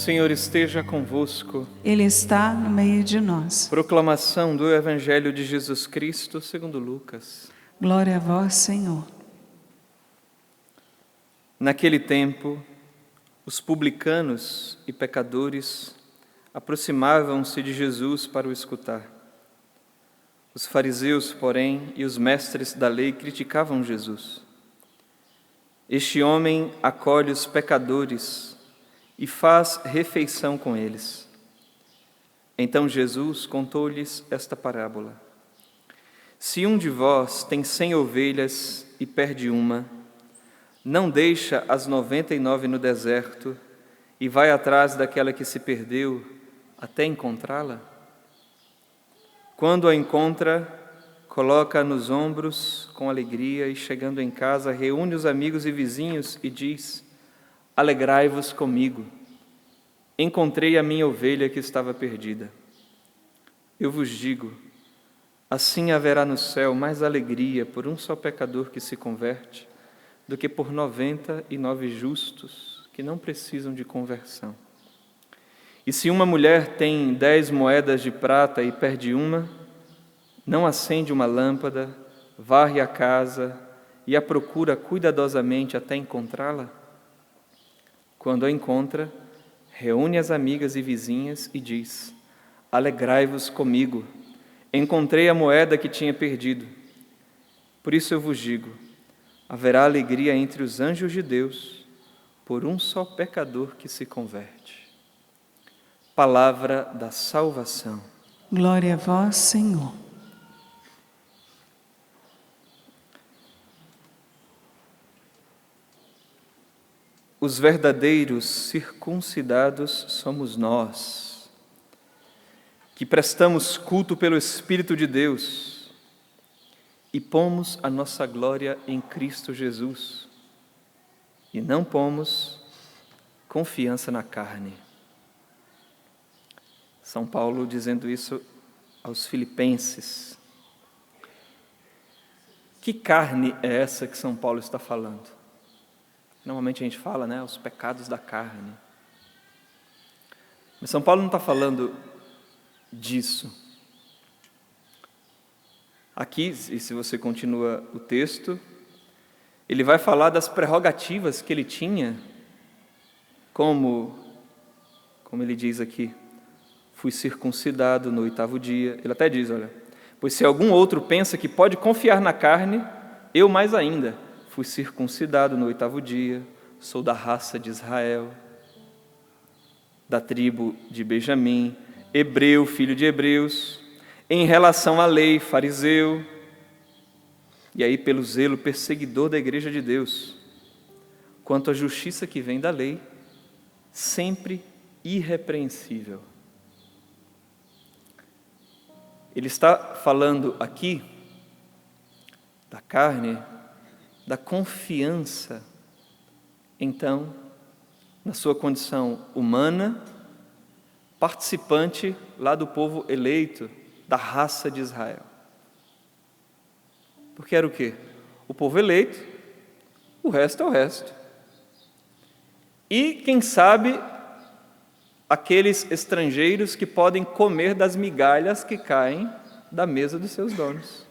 Senhor esteja convosco. Ele está no meio de nós. Proclamação do Evangelho de Jesus Cristo segundo Lucas. Glória a vós, Senhor. Naquele tempo, os publicanos e pecadores aproximavam-se de Jesus para o escutar. Os fariseus, porém, e os mestres da lei criticavam Jesus. Este homem acolhe os pecadores e faz refeição com eles. Então Jesus contou-lhes esta parábola. Se um de vós tem 100 ovelhas e perde uma, não deixa as 99 no deserto e vai atrás daquela que se perdeu até encontrá-la? Quando a encontra, coloca-a nos ombros com alegria e, chegando em casa, reúne os amigos e vizinhos e diz: alegrai-vos comigo, encontrei a minha ovelha que estava perdida. Eu vos digo, assim haverá no céu mais alegria por um só pecador que se converte, do que por 99 justos que não precisam de conversão. E se uma mulher tem 10 moedas de prata e perde uma, não acende uma lâmpada, varre a casa e a procura cuidadosamente até encontrá-la? Quando a encontra, reúne as amigas e vizinhas e diz: alegrai-vos comigo, encontrei a moeda que tinha perdido. Por isso eu vos digo, haverá alegria entre os anjos de Deus por um só pecador que se converte. Palavra da salvação. Glória a vós, Senhor. Os verdadeiros circuncidados somos nós, que prestamos culto pelo Espírito de Deus e pomos a nossa glória em Cristo Jesus, e não pomos confiança na carne. São Paulo dizendo isso aos filipenses. Que carne é essa que São Paulo está falando? Normalmente a gente fala, né, os pecados da carne. Mas São Paulo não está falando disso. Aqui, e se você continua o texto, ele vai falar das prerrogativas que ele tinha, como ele diz aqui, fui circuncidado no 8º dia. Ele até diz, olha, pois se algum outro pensa que pode confiar na carne, eu mais ainda, fui circuncidado no 8º dia, sou da raça de Israel, da tribo de Benjamim, hebreu, filho de hebreus, em relação à lei, fariseu, e aí pelo zelo perseguidor da igreja de Deus, quanto à justiça que vem da lei, sempre irrepreensível. Ele está falando aqui da carne, da confiança, então, na sua condição humana, participante lá do povo eleito, da raça de Israel. Porque era o quê? O povo eleito, o resto é o resto. E, quem sabe, aqueles estrangeiros que podem comer das migalhas que caem da mesa dos seus donos.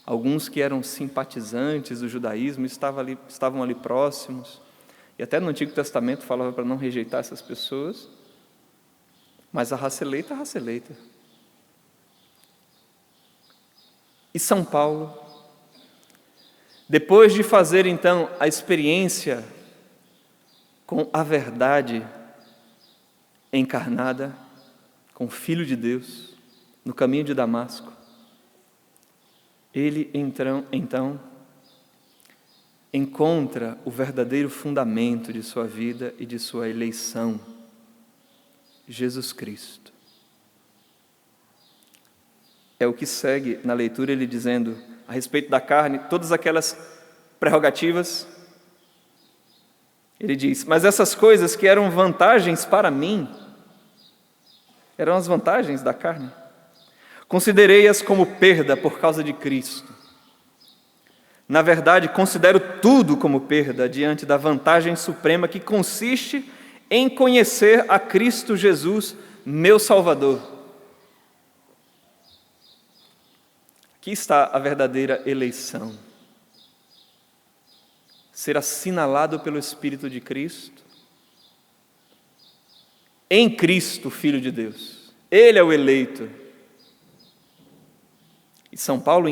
Alguns que eram simpatizantes do judaísmo estavam ali próximos, e até no Antigo Testamento falava para não rejeitar essas pessoas, mas a raça eleita é a raça eleita. E São Paulo, depois de fazer então a experiência com a verdade encarnada, com o Filho de Deus, no caminho de Damasco, ele então encontra o verdadeiro fundamento de sua vida e de sua eleição, Jesus Cristo. É o que segue na leitura, ele dizendo a respeito da carne, todas aquelas prerrogativas. Ele diz, mas essas coisas que eram vantagens para mim, eram as vantagens da carne, considerei-as como perda por causa de Cristo. Na verdade, considero tudo como perda diante da vantagem suprema que consiste em conhecer a Cristo Jesus, meu Salvador. Aqui está a verdadeira eleição. Ser assinalado pelo Espírito de Cristo, em Cristo, Filho de Deus. Ele é o eleito. E São Paulo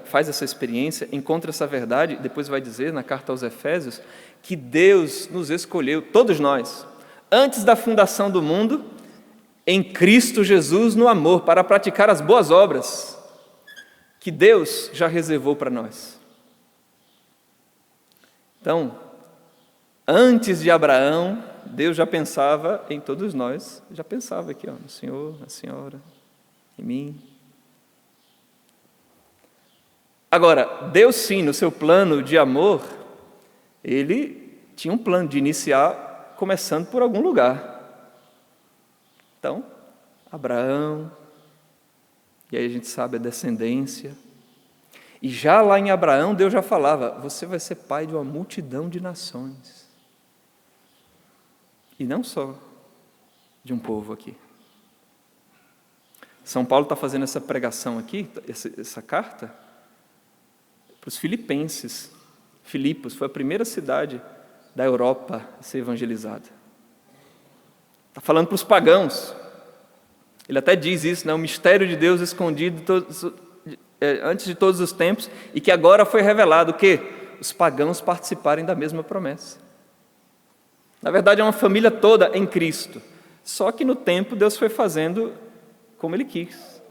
faz essa experiência, encontra essa verdade, depois vai dizer na carta aos Efésios, que Deus nos escolheu, todos nós, antes da fundação do mundo, em Cristo Jesus no amor, para praticar as boas obras que Deus já reservou para nós. Então, antes de Abraão, Deus já pensava em todos nós, já pensava aqui, no Senhor, na Senhora, em mim. Agora, Deus sim, no seu plano de amor, Ele tinha um plano de iniciar começando por algum lugar. Então, Abraão, e aí a gente sabe a descendência. E já lá em Abraão, Deus já falava, você vai ser pai de uma multidão de nações. E não só de um povo aqui. São Paulo está fazendo essa pregação aqui, essa carta, para os filipenses. Filipos foi a primeira cidade da Europa a ser evangelizada. Está falando para os pagãos. Ele até diz isso, o mistério de Deus escondido antes de todos os tempos, e que agora foi revelado, que os pagãos participarem da mesma promessa. Na verdade, é uma família toda em Cristo. Só que no tempo Deus foi fazendo como Ele quis.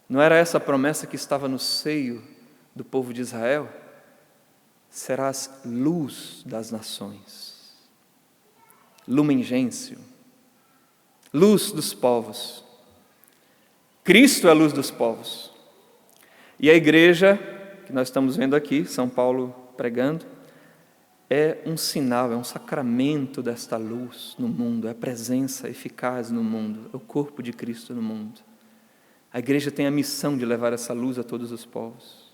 Não era essa a promessa que estava no seio do povo de Israel? Serás luz das nações. Lumen Gentium. Luz dos povos. Cristo é a luz dos povos. E a igreja, que nós estamos vendo aqui, São Paulo pregando, é um sinal, é um sacramento desta luz no mundo, é a presença eficaz no mundo, é o corpo de Cristo no mundo. A igreja tem a missão de levar essa luz a todos os povos.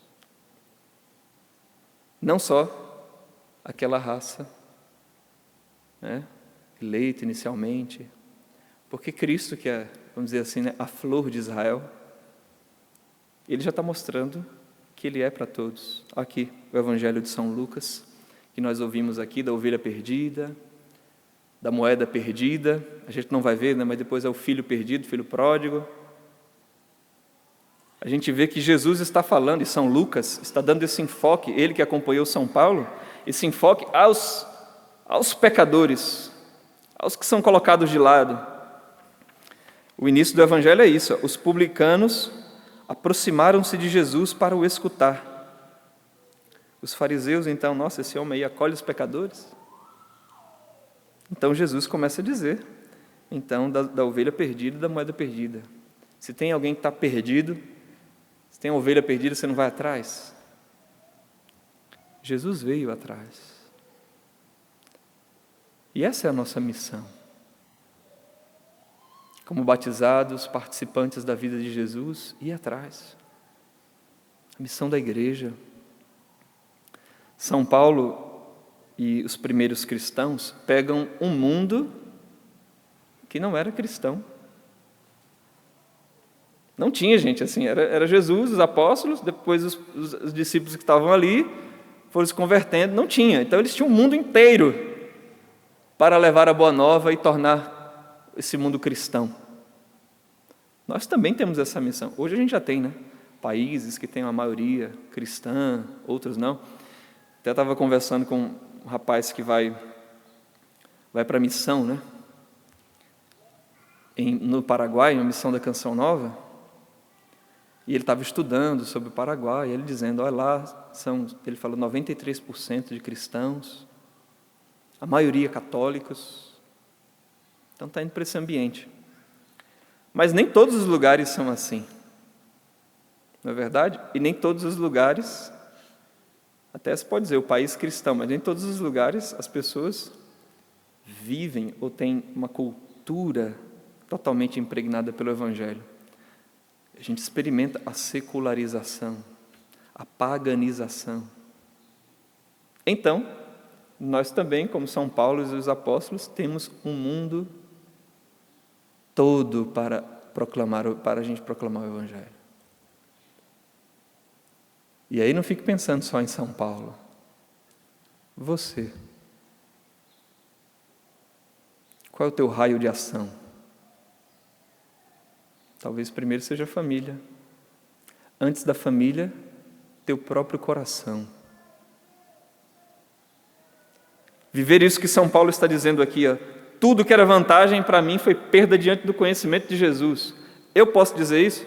Não só aquela raça, eleita inicialmente, porque Cristo, que é, vamos dizer assim, a flor de Israel, Ele já está mostrando que Ele é para todos. Aqui, o Evangelho de São Lucas, que nós ouvimos aqui, da ovelha perdida, da moeda perdida, a gente não vai ver, mas depois é o filho perdido, filho pródigo. A gente vê que Jesus está falando, e São Lucas está dando esse enfoque, ele que acompanhou São Paulo, esse enfoque aos pecadores, aos que são colocados de lado. O início do Evangelho é isso, os publicanos aproximaram-se de Jesus para o escutar. Os fariseus, então, nossa, esse homem aí acolhe os pecadores? Então Jesus começa a dizer, então, da ovelha perdida e da moeda perdida. Se tem alguém que está perdido, se tem uma ovelha perdida, você não vai atrás? Jesus veio atrás. E essa é a nossa missão. Como batizados, participantes da vida de Jesus, ir atrás. A missão da igreja. São Paulo e os primeiros cristãos pegam um mundo que não era cristão. Não tinha gente assim, era Jesus, os apóstolos, depois os discípulos que estavam ali foram se convertendo, não tinha. Então eles tinham um mundo inteiro para levar a boa nova e tornar esse mundo cristão. Nós também temos essa missão. Hoje a gente já tem, países que têm uma maioria cristã, outros não. Até estava conversando com um rapaz que vai para a missão, no Paraguai, uma missão da Canção Nova, e ele estava estudando sobre o Paraguai, e ele dizendo, olha lá, ele falou 93% de cristãos, a maioria católicos. Então está indo para esse ambiente. Mas nem todos os lugares são assim. Não é verdade? E nem todos os lugares, até se pode dizer o país cristão, mas nem todos os lugares as pessoas vivem ou têm uma cultura totalmente impregnada pelo Evangelho. A gente experimenta a secularização, a paganização. Então, nós também, como São Paulo e os apóstolos, temos um mundo todo para a gente proclamar o Evangelho. E aí não fique pensando só em São Paulo. Você. Qual é o teu raio de ação? Talvez primeiro seja a família. Antes da família, teu próprio coração. Viver isso que São Paulo está dizendo aqui, ó, tudo que era vantagem para mim foi perda diante do conhecimento de Jesus. Eu posso dizer isso?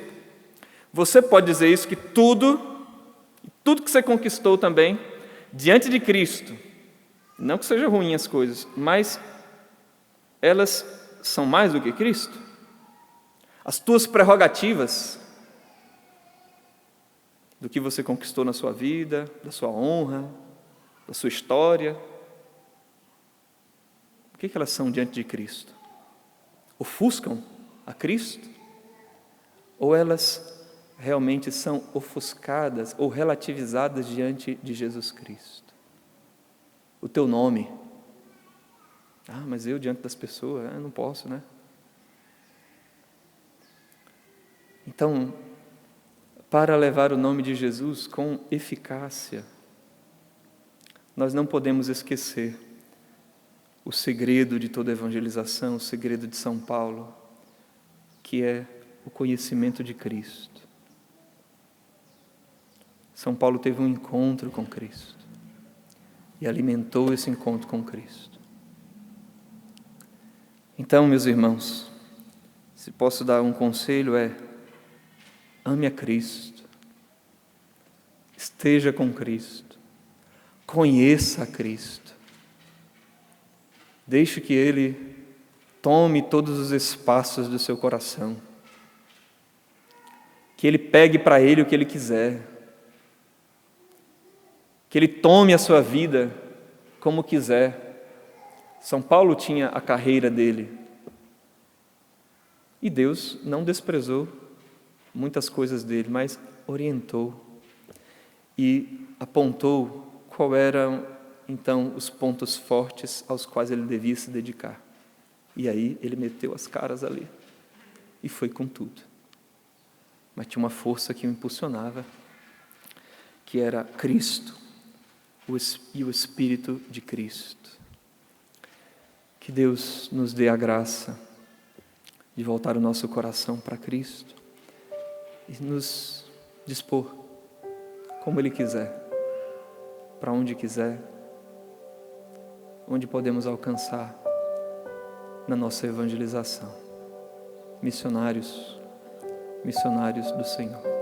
Você pode dizer isso, que tudo que você conquistou também, diante de Cristo, não que seja ruim as coisas, mas elas são mais do que Cristo? As tuas prerrogativas, do que você conquistou na sua vida, da sua honra, da sua história, o que elas são diante de Cristo? Ofuscam a Cristo? Ou elas realmente são ofuscadas ou relativizadas diante de Jesus Cristo? O teu nome. Mas eu diante das pessoas, não posso, né? Então, para levar o nome de Jesus com eficácia, nós não podemos esquecer o segredo de toda evangelização, o segredo de São Paulo, que é o conhecimento de Cristo. São Paulo teve um encontro com Cristo e alimentou esse encontro com Cristo. Então, meus irmãos, se posso dar um conselho ame a Cristo, esteja com Cristo, conheça a Cristo, deixe que Ele tome todos os espaços do seu coração, que Ele pegue para Ele o que Ele quiser, que Ele tome a sua vida como quiser. São Paulo tinha a carreira dele, e Deus não desprezou muitas coisas dele, mas orientou e apontou qual eram então os pontos fortes aos quais ele devia se dedicar. E aí ele meteu as caras ali e foi com tudo. Mas tinha uma força que o impulsionava, que era Cristo e o Espírito de Cristo. Que Deus nos dê a graça de voltar o nosso coração para Cristo e nos dispor como Ele quiser, para onde quiser, onde podemos alcançar na nossa evangelização. Missionários do Senhor.